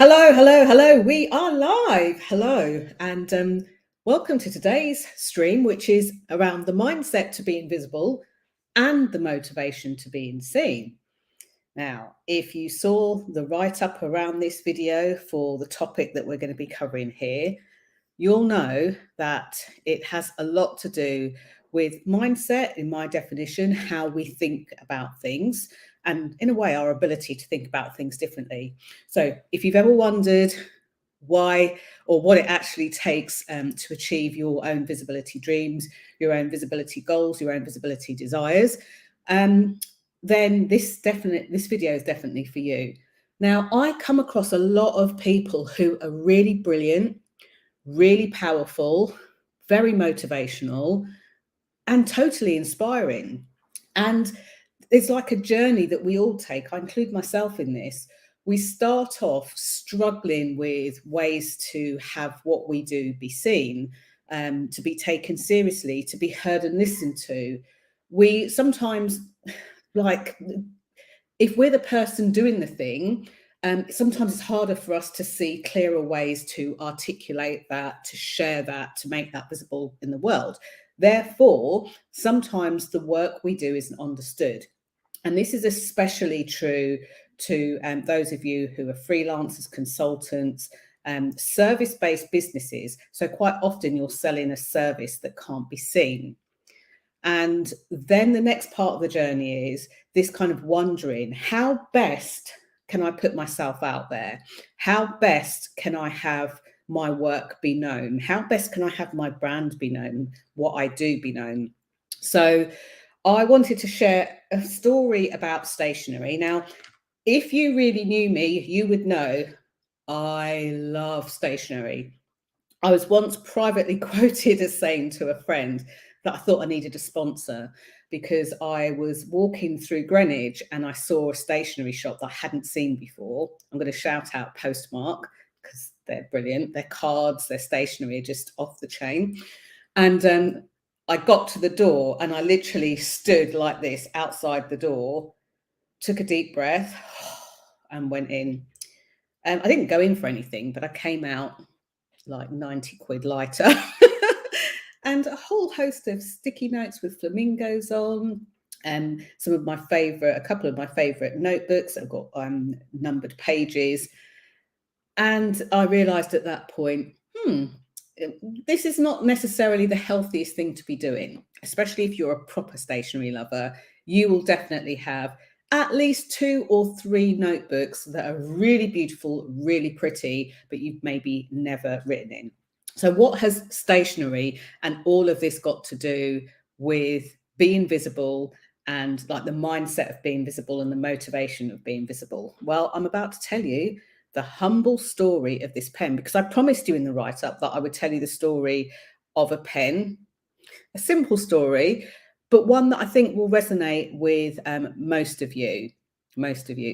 Hello, hello, hello. We are live. Hello, and welcome to today's stream, which is around the mindset to be invisible and the motivation to being seen. Now, if you saw the write-up around this video for the topic that we're going to be covering here, you'll know that it has a lot to do with mindset, in my definition, how we think about things, and in a way, our ability to think about things differently. So, if you've ever wondered why or what it actually takes to achieve your own visibility dreams, your own visibility goals, your own visibility desires, then this video is definitely for you. Now, I come across a lot of people who are really brilliant, really powerful, very motivational, and totally inspiring. And it's like a journey that we all take. I include myself in this. We start off struggling with ways to have what we do be seen, to be taken seriously, to be heard and listened to. We sometimes, like, if we're the person doing the thing, sometimes it's harder for us to see clearer ways to articulate that, to share that, to make that visible in the world. Therefore, sometimes the work we do isn't understood. And this is especially true to those of you who are freelancers, consultants, service-based businesses. So quite often you're selling a service that can't be seen. And then the next part of the journey is this kind of wondering, how best can I put myself out there? How best can I have my work be known? How best can I have my brand be known, what I do be known? So I wanted to share a story about stationery. Now, if you really knew me, you would know I love stationery. I was once privately quoted as saying to a friend that I thought I needed a sponsor because I was walking through Greenwich and I saw a stationery shop that I hadn't seen before. I'm going to shout out Postmark because they're brilliant. Their cards, their stationery are just off the chain. And I got to the door and I literally stood like this outside the door, took a deep breath and went in. I didn't go in for anything, but I came out like 90 quid lighter and a whole host of sticky notes with flamingos on, and a couple of my favorite notebooks that have got numbered pages. And I realized at that point, this is not necessarily the healthiest thing to be doing, especially if you're a proper stationery lover. You will definitely have at least 2 or 3 notebooks that are really beautiful, really pretty, but you've maybe never written in. So what has stationery and all of this got to do with being visible and like the mindset of being visible and the motivation of being visible? Well, I'm about to tell you the humble story of this pen, because I promised you in the write-up that I would tell you the story of a pen, a simple story, but one that I think will resonate with most of you.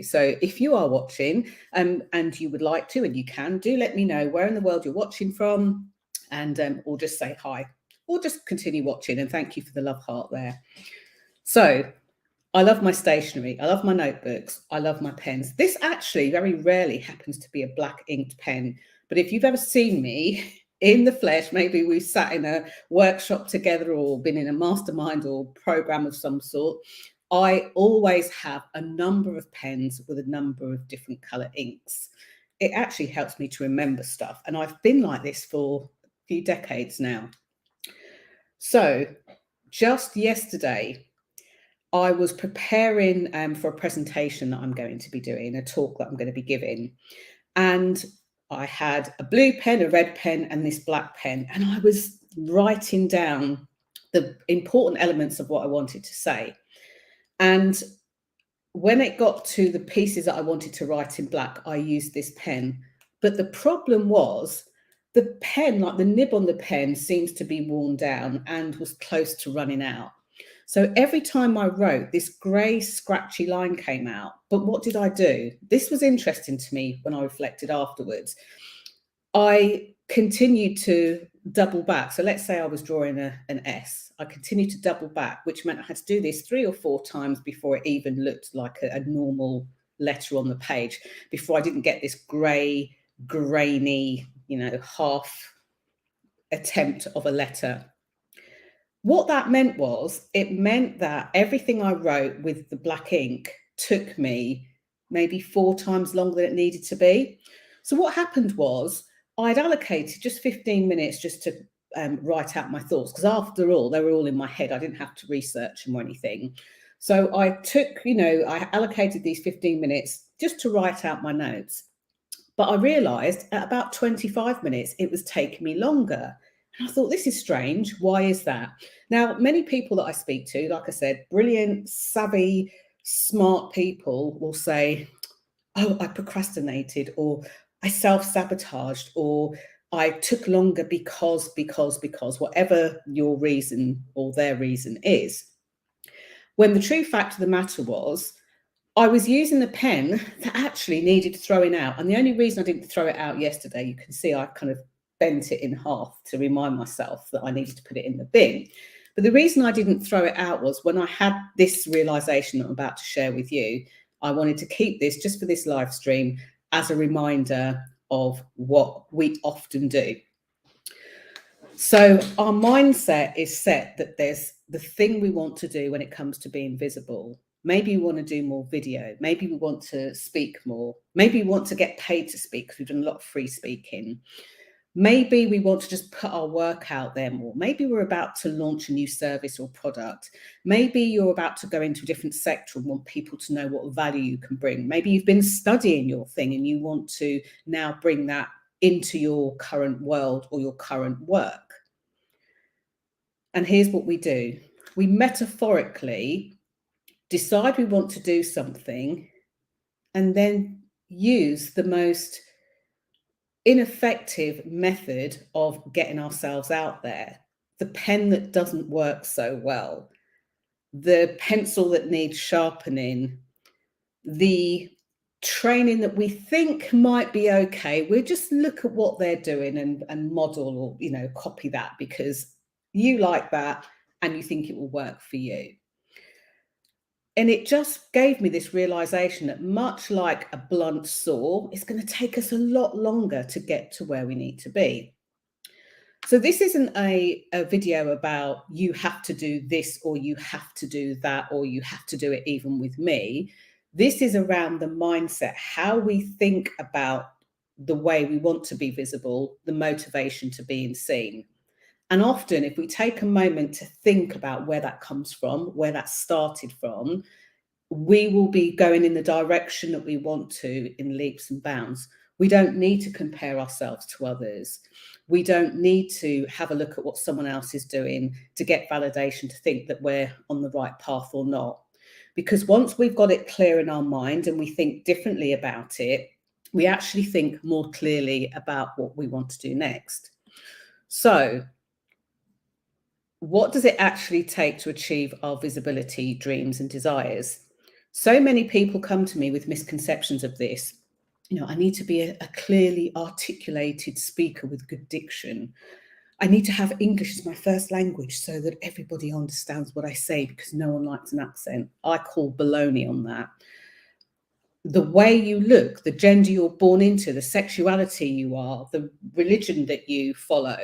So if you are watching and you would like to, and you can, do let me know where in the world you're watching from, and or just say hi, or just continue watching, and thank you for the love heart there. So I love my stationery, I love my notebooks, I love my pens. This actually very rarely happens to be a black inked pen, but if you've ever seen me in the flesh, maybe we've sat in a workshop together or been in a mastermind or program of some sort, I always have a number of pens with a number of different color inks. It actually helps me to remember stuff, and I've been like this for a few decades now. So just yesterday, I was preparing for a presentation that I'm going to be doing, a talk that I'm going to be giving. And I had a blue pen, a red pen, and this black pen. And I was writing down the important elements of what I wanted to say. And when it got to the pieces that I wanted to write in black, I used this pen. But the problem was the pen, like the nib on the pen, seems to be worn down and was close to running out. So every time I wrote, this grey scratchy line came out. But what did I do? This was interesting to me when I reflected afterwards. I continued to double back. So let's say I was drawing an S. I continued to double back, which meant I had to do this 3 or 4 times before it even looked like a normal letter on the page, before I didn't get this grey grainy, half attempt of a letter. What that meant was, it meant that everything I wrote with the black ink took me maybe 4 times longer than it needed to be. So what happened was, I'd allocated just 15 minutes just to write out my thoughts, because after all, they were all in my head. I didn't have to research them or anything. So I took, I allocated these 15 minutes just to write out my notes. But I realised at about 25 minutes, it was taking me longer. And I thought, this is strange. Why is that? Now, many people that I speak to, like I said, brilliant, savvy, smart people will say, oh, I procrastinated, or I self-sabotaged, or I took longer because, whatever your reason or their reason is. When the true fact of the matter was, I was using a pen that actually needed throwing out. And the only reason I didn't throw it out yesterday, you can see I kind of bent it in half to remind myself that I needed to put it in the bin. But the reason I didn't throw it out was, when I had this realization that I'm about to share with you, I wanted to keep this just for this live stream as a reminder of what we often do. So our mindset is set that there's the thing we want to do when it comes to being visible. Maybe we want to do more video. Maybe we want to speak more. Maybe we want to get paid to speak, because we've done a lot of free speaking. Maybe we want to just put our work out there more. Maybe we're about to launch a new service or product. Maybe you're about to go into a different sector and want people to know what value you can bring. Maybe you've been studying your thing and you want to now bring that into your current world or your current work. And here's what we do. We metaphorically decide we want to do something and then use the most ineffective method of getting ourselves out there. The pen that doesn't work so well, the pencil that needs sharpening, the training that we think might be okay. We just look at what they're doing and model, or copy that because you like that and you think it will work for you. And it just gave me this realization that, much like a blunt saw, it's going to take us a lot longer to get to where we need to be. So this isn't a video about you have to do this or you have to do that or you have to do it even with me. This is around the mindset, how we think about the way we want to be visible, the motivation to being seen. And often, if we take a moment to think about where that comes from, where that started from, we will be going in the direction that we want to in leaps and bounds. We don't need to compare ourselves to others. We don't need to have a look at what someone else is doing to get validation to think that we're on the right path or not. Because once we've got it clear in our mind and we think differently about it, we actually think more clearly about what we want to do next. So, what does it actually take to achieve our visibility, dreams, and desires? So many people come to me with misconceptions of this. I need to be a clearly articulated speaker with good diction. I need to have English as my first language so that everybody understands what I say, because no one likes an accent. I call baloney on that. The way you look, the gender you're born into, the sexuality you are, the religion that you follow,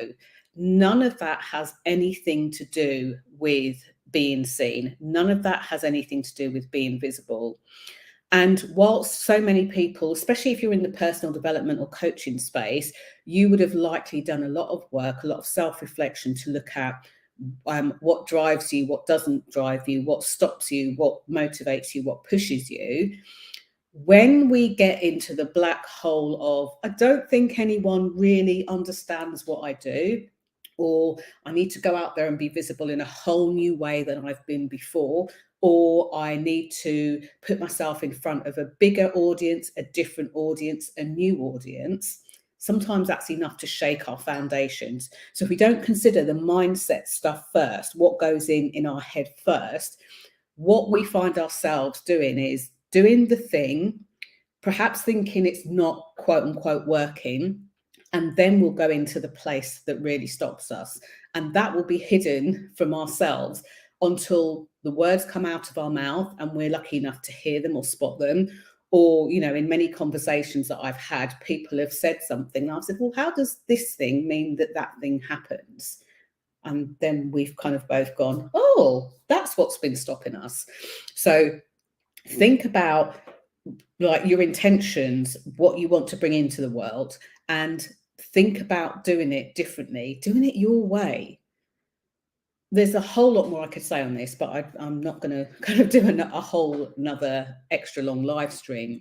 none of that has anything to do with being seen. None of that has anything to do with being visible. And whilst so many people, especially if you're in the personal development or coaching space, you would have likely done a lot of work, a lot of self-reflection to look at what drives you, what doesn't drive you, what stops you, what motivates you, what pushes you. When we get into the black hole of, I don't think anyone really understands what I do, or I need to go out there and be visible in a whole new way than I've been before, or I need to put myself in front of a bigger audience, a different audience, a new audience, sometimes that's enough to shake our foundations. So if we don't consider the mindset stuff first, what goes in our head first, what we find ourselves doing is doing the thing, perhaps thinking it's not quote unquote working, and then we'll go into the place that really stops us. And that will be hidden from ourselves until the words come out of our mouth and we're lucky enough to hear them or spot them, Or, in many conversations that I've had, people have said something, and I've said, well, how does this thing mean that that thing happens? And then we've kind of both gone, oh, that's what's been stopping us. So think about like your intentions, what you want to bring into the world, and think about doing it differently, doing it your way. There's a whole lot more I could say on this, but I'm not going to kind of do a whole another extra long live stream.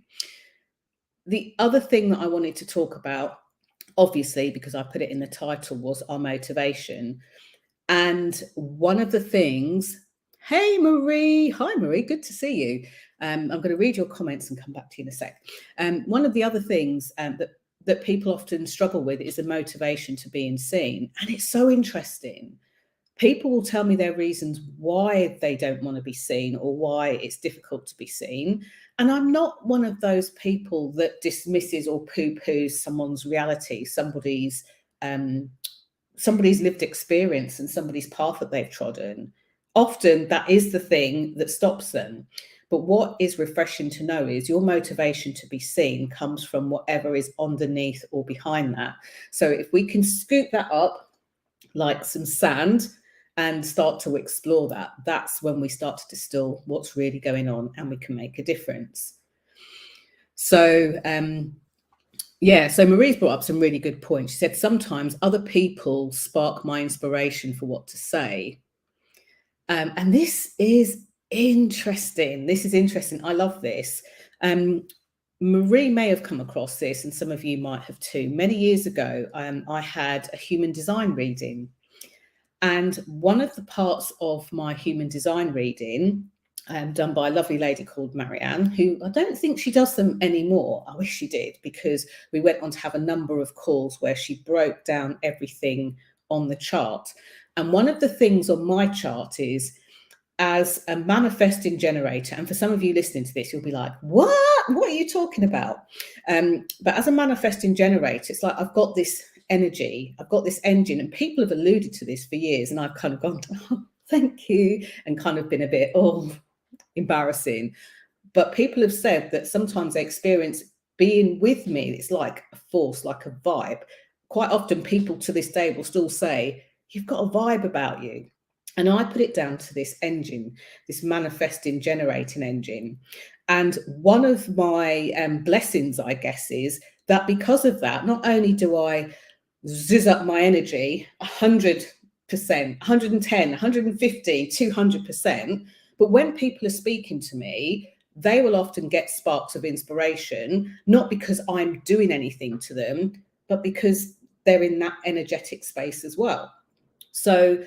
The other thing that I wanted to talk about, obviously, because I put it in the title, was our motivation. And one of the things, hey Marie, hi Marie, good to see you. I'm going to read your comments and come back to you in a sec. One of the other things that people often struggle with is the motivation to being seen. And it's so interesting. People will tell me their reasons why they don't want to be seen or why it's difficult to be seen. And I'm not one of those people that dismisses or poo-poos someone's reality, somebody's lived experience and somebody's path that they've trodden. Often that is the thing that stops them. But what is refreshing to know is your motivation to be seen comes from whatever is underneath or behind that. So if we can scoop that up like some sand and start to explore that, that's when we start to distill what's really going on and we can make a difference. So so Marie's brought up some really good points. She said, sometimes other people spark my inspiration for what to say. And this is interesting. I love this. Marie may have come across this, and some of you might have too. Many years ago, I had a human design reading. And one of the parts of my human design reading, done by a lovely lady called Marianne, who I don't think she does them anymore. I wish she did, because we went on to have a number of calls where she broke down everything on the chart. And one of the things on my chart is, as a manifesting generator, and for some of you listening to this, you'll be like, what are you talking about? But as a manifesting generator, it's like I've got this energy, I've got this engine, and people have alluded to this for years, and I've kind of gone, oh, thank you, and kind of been a bit, embarrassing. But people have said that sometimes they experience being with me, it's like a force, like a vibe. Quite often people to this day will still say, you've got a vibe about you. And I put it down to this engine, this manifesting, generating engine. And one of my blessings, I guess, is that because of that, not only do I zizz up my energy 100%, 110, 150, 200%, but when people are speaking to me, they will often get sparks of inspiration, not because I'm doing anything to them, but because they're in that energetic space as well. So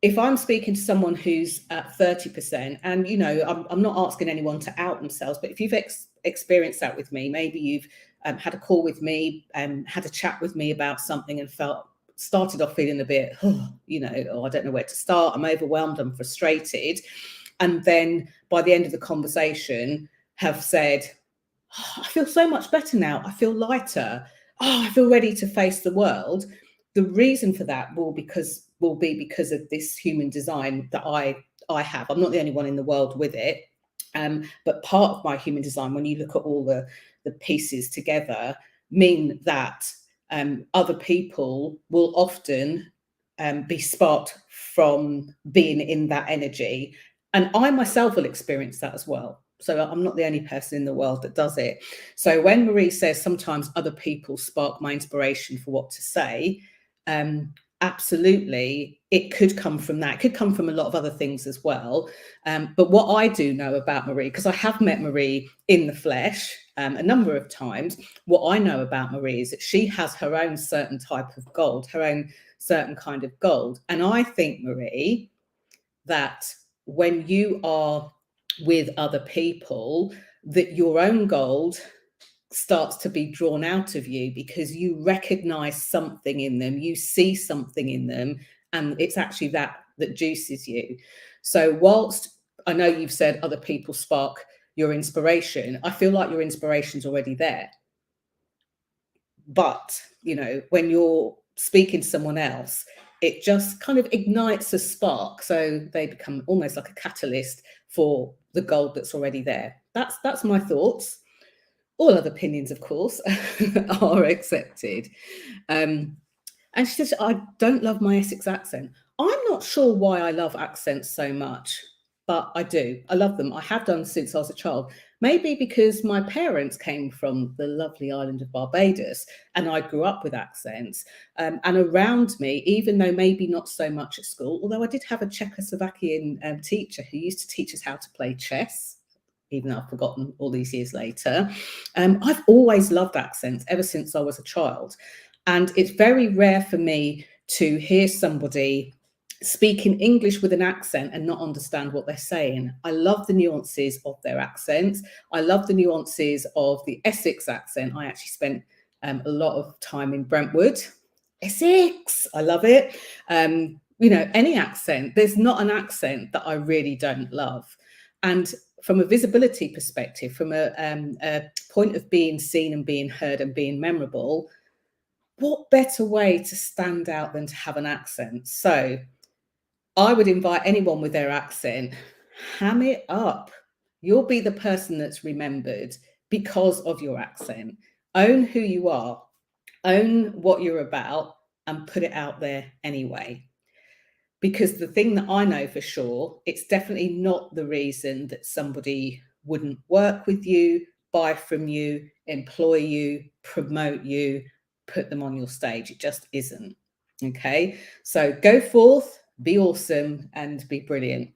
if I'm speaking to someone who's at 30%, and I'm not asking anyone to out themselves, but if you've experienced that with me, maybe you've had a call with me, had a chat with me about something and started off feeling a bit, I don't know where to start, I'm overwhelmed, I'm frustrated. And then by the end of the conversation have said, I feel so much better now, I feel lighter, I feel ready to face the world. The reason for that will be because of this human design that I have. I'm not the only one in the world with it. But part of my human design, when you look at all the pieces together, mean that other people will often be sparked from being in that energy. And I myself will experience that as well. So I'm not the only person in the world that does it. So when Marie says sometimes other people spark my inspiration for what to say, absolutely, it could come from that. It could come from a lot of other things as well. But what I do know about Marie, because I have met Marie in the flesh a number of times, what I know about Marie is that she has her own certain type of gold, her own certain kind of gold. And I think, Marie, that when you are with other people, that your own gold starts to be drawn out of you because you recognize something in them, you see something in them, and it's actually that juices you. So whilst I know you've said other people spark your inspiration, I feel like your inspiration's already there. But, when you're speaking to someone else, it just kind of ignites a spark. So they become almost like a catalyst for the gold that's already there. That's my thoughts. All other opinions, of course, are accepted. Um, and she says, I don't love my Essex accent. I'm not sure why I love accents so much, but I do. I love them. I have done since I was a child. Maybe because my parents came from the lovely island of Barbados and I grew up with accents. And around me, even though maybe not so much at school, although I did have a Czechoslovakian teacher who used to teach us how to play chess, even though I've forgotten all these years later. I've always loved accents ever since I was a child. And it's very rare for me to hear somebody speaking English with an accent and not understand what they're saying. I love the nuances of their accents. I love the nuances of the Essex accent. I actually spent a lot of time in Brentwood. Essex, I love it. Any accent, there's not an accent that I really don't love. And from a visibility perspective, from a point of being seen and being heard and being memorable, what better way to stand out than to have an accent? So I would invite anyone with their accent, ham it up. You'll be the person that's remembered because of your accent. Own who you are, own what you're about, and put it out there anyway. Because the thing that I know for sure, it's definitely not the reason that somebody wouldn't work with you, buy from you, employ you, promote you, put them on your stage. It just isn't. Okay. So go forth, be awesome, and be brilliant.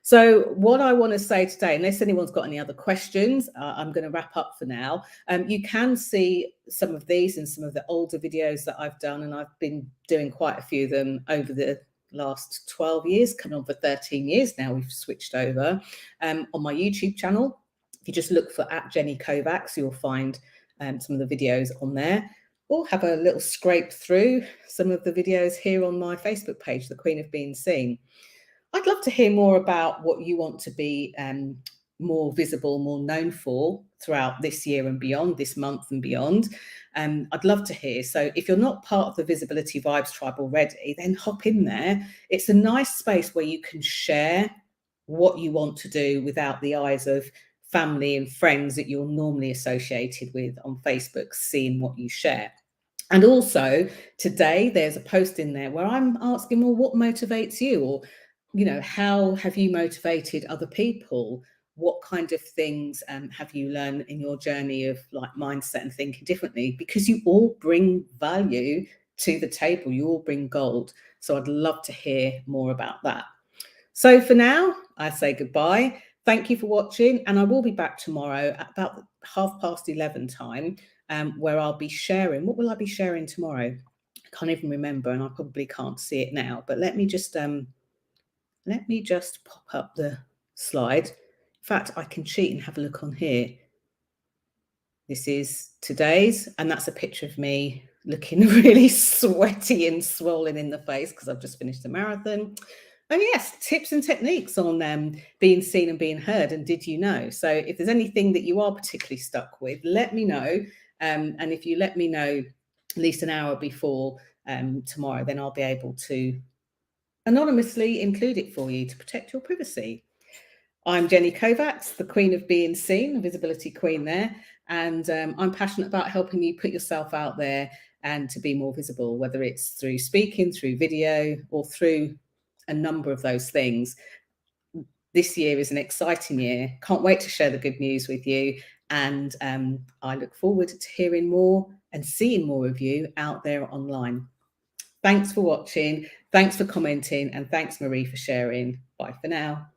So what I want to say today, unless anyone's got any other questions, I'm going to wrap up for now. You can see some of these and some of the older videos that I've done, and I've been doing quite a few of them over the last 12 years, coming on for 13 years now. We've switched over on my YouTube channel. If you just look for @JennyKovacs, you'll find some of the videos on there. Or have a little scrape through some of the videos here on my Facebook page, The Queen of Being Seen. I'd love to hear more about what you want to be more visible, more known for throughout this year and beyond, this month and beyond. I'd love to hear. So if you're not part of the Visibility Vibes Tribe already, then hop in there. It's a nice space where you can share what you want to do without the eyes of family and friends that you're normally associated with on Facebook seeing what you share. And also today there's a post in there where I'm asking, well, what motivates you? Or how have you motivated other people? What kind of things have you learned in your journey of like mindset and thinking differently? Because you all bring value to the table, you all bring gold. So I'd love to hear more about that. So for now, I say goodbye. Thank you for watching, and I will be back tomorrow at about 11:30 time, where I'll be sharing. What will I be sharing tomorrow? I can't even remember, and I probably can't see it now. But let me just pop up the slide. In fact, I can cheat and have a look on here. This is today's, and that's a picture of me looking really sweaty and swollen in the face because I've just finished a marathon. And yes, tips and techniques on being seen and being heard. And did you know? So if there's anything that you are particularly stuck with, let me know. And if you let me know at least an hour before tomorrow, then I'll be able to anonymously include it for you to protect your privacy. I'm Jenny Kovacs, the Queen of Being Seen, the visibility queen there. And I'm passionate about helping you put yourself out there and to be more visible, whether it's through speaking, through video, or through a number of those things. This year is an exciting year. Can't wait to share the good news with you. And I look forward to hearing more and seeing more of you out there online. Thanks for watching. Thanks for commenting. And thanks, Marie, for sharing. Bye for now.